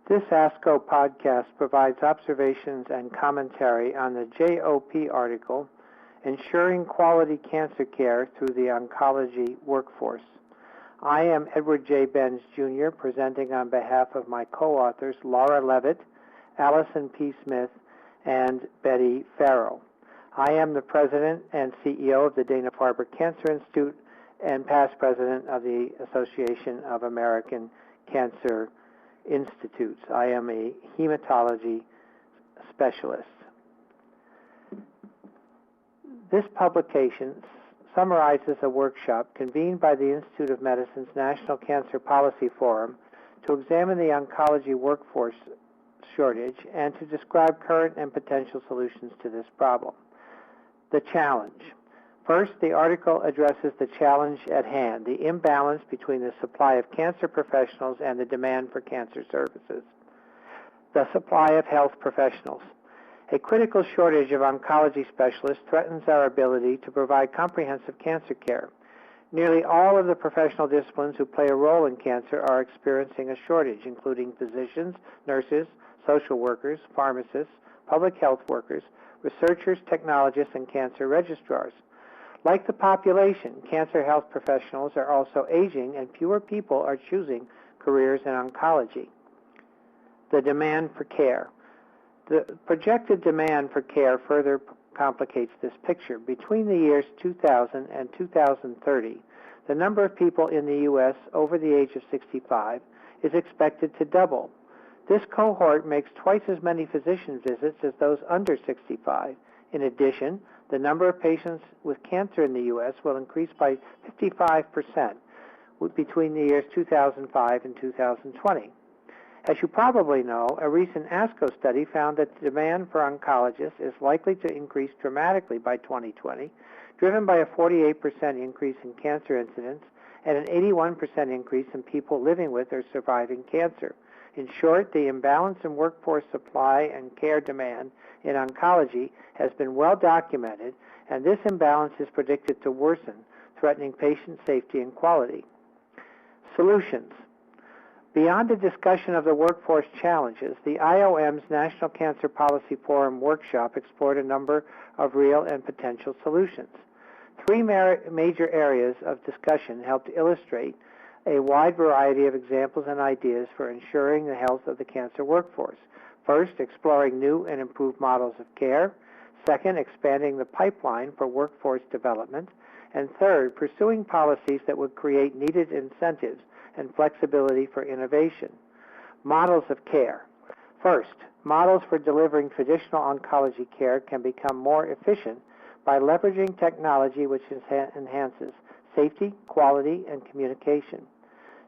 This ASCO podcast provides observations and commentary on the JOP article, Ensuring Quality Cancer Care Through the Oncology Workforce. I am Edward J. Benz, Jr., presenting on behalf of my co-authors Laura Levitt, Allison P. Smith, and Betty Farrell. I am the President and CEO of the Dana-Farber Cancer Institute and past President of the Association of American Cancer Institutes. I am a hematology specialist. This publication summarizes a workshop convened by the Institute of Medicine's National Cancer Policy Forum to examine the oncology workforce shortage and to describe current and potential solutions to this problem. The challenge. First, the article addresses the challenge at hand, the imbalance between the supply of cancer professionals and the demand for cancer services. The supply of health professionals. A critical shortage of oncology specialists threatens our ability to provide comprehensive cancer care. Nearly all of the professional disciplines who play a role in cancer are experiencing a shortage, including physicians, nurses, social workers, pharmacists, public health workers, researchers, technologists, and cancer registrars. Like the population, cancer health professionals are also aging, and fewer people are choosing careers in oncology. The demand for care. The projected demand for care further complicates this picture. Between the years 2000 and 2030, the number of people in the U.S. over the age of 65 is expected to double. This cohort makes twice as many physician visits as those under 65. In addition, the number of patients with cancer in the U.S. will increase by 55% between the years 2005 and 2020. As you probably know, a recent ASCO study found that the demand for oncologists is likely to increase dramatically by 2020, driven by a 48% increase in cancer incidence and an 81% increase in people living with or surviving cancer. In short, the imbalance in workforce supply and care demand in oncology has been well documented, and this imbalance is predicted to worsen, threatening patient safety and quality. Solutions. Beyond the discussion of the workforce challenges, the IOM's National Cancer Policy Forum workshop explored a number of real and potential solutions. Three major areas of discussion helped illustrate a wide variety of examples and ideas for ensuring the health of the cancer workforce. First, exploring new and improved models of care. Second, expanding the pipeline for workforce development. And third, pursuing policies that would create needed incentives and flexibility for innovation. Models of care. First, models for delivering traditional oncology care can become more efficient by leveraging technology which enhances safety, quality, and communication.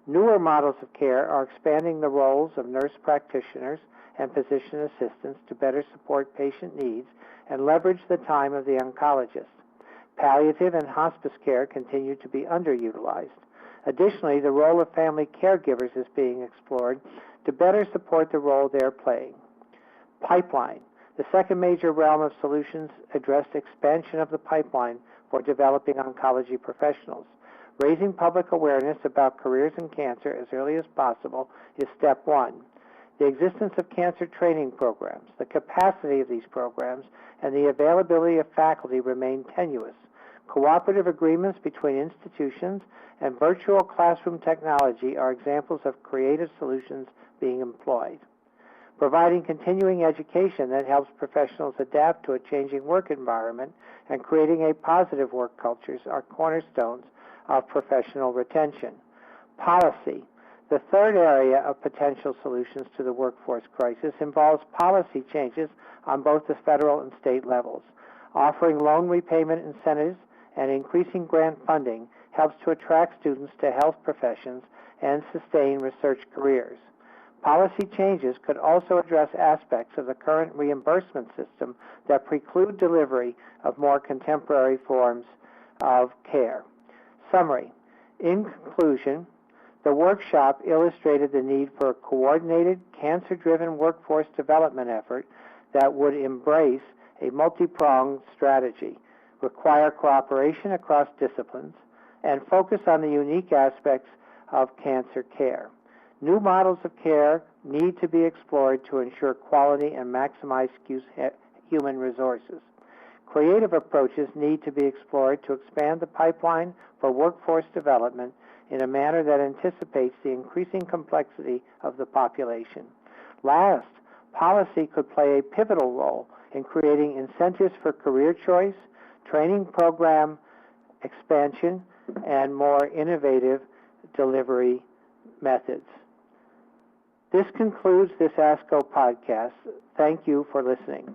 Newer models of care are expanding the roles of nurse practitioners and physician assistants to better support patient needs and leverage the time of the oncologist. Palliative and hospice care continue to be underutilized. Additionally, the role of family caregivers is being explored to better support the role they are playing. Pipeline. The second major realm of solutions addressed expansion of the pipeline for developing oncology professionals. Raising public awareness about careers in cancer as early as possible is step one. The existence of cancer training programs, the capacity of these programs, and the availability of faculty remain tenuous. Cooperative agreements between institutions and virtual classroom technology are examples of creative solutions being employed. Providing continuing education that helps professionals adapt to a changing work environment and creating a positive work cultures are cornerstones of professional retention. Policy. The third area of potential solutions to the workforce crisis involves policy changes on both the federal and state levels. Offering loan repayment incentives and increasing grant funding helps to attract students to health professions and sustain research careers. Policy changes could also address aspects of the current reimbursement system that preclude delivery of more contemporary forms of care. Summary. In conclusion, the workshop illustrated the need for a coordinated, cancer-driven workforce development effort that would embrace a multi-pronged strategy, require cooperation across disciplines, and focus on the unique aspects of cancer care. New models of care need to be explored to ensure quality and maximize human resources. Creative approaches need to be explored to expand the pipeline for workforce development in a manner that anticipates the increasing complexity of the population. Last, policy could play a pivotal role in creating incentives for career choice, training program expansion, and more innovative delivery methods. This concludes this ASCO podcast. Thank you for listening.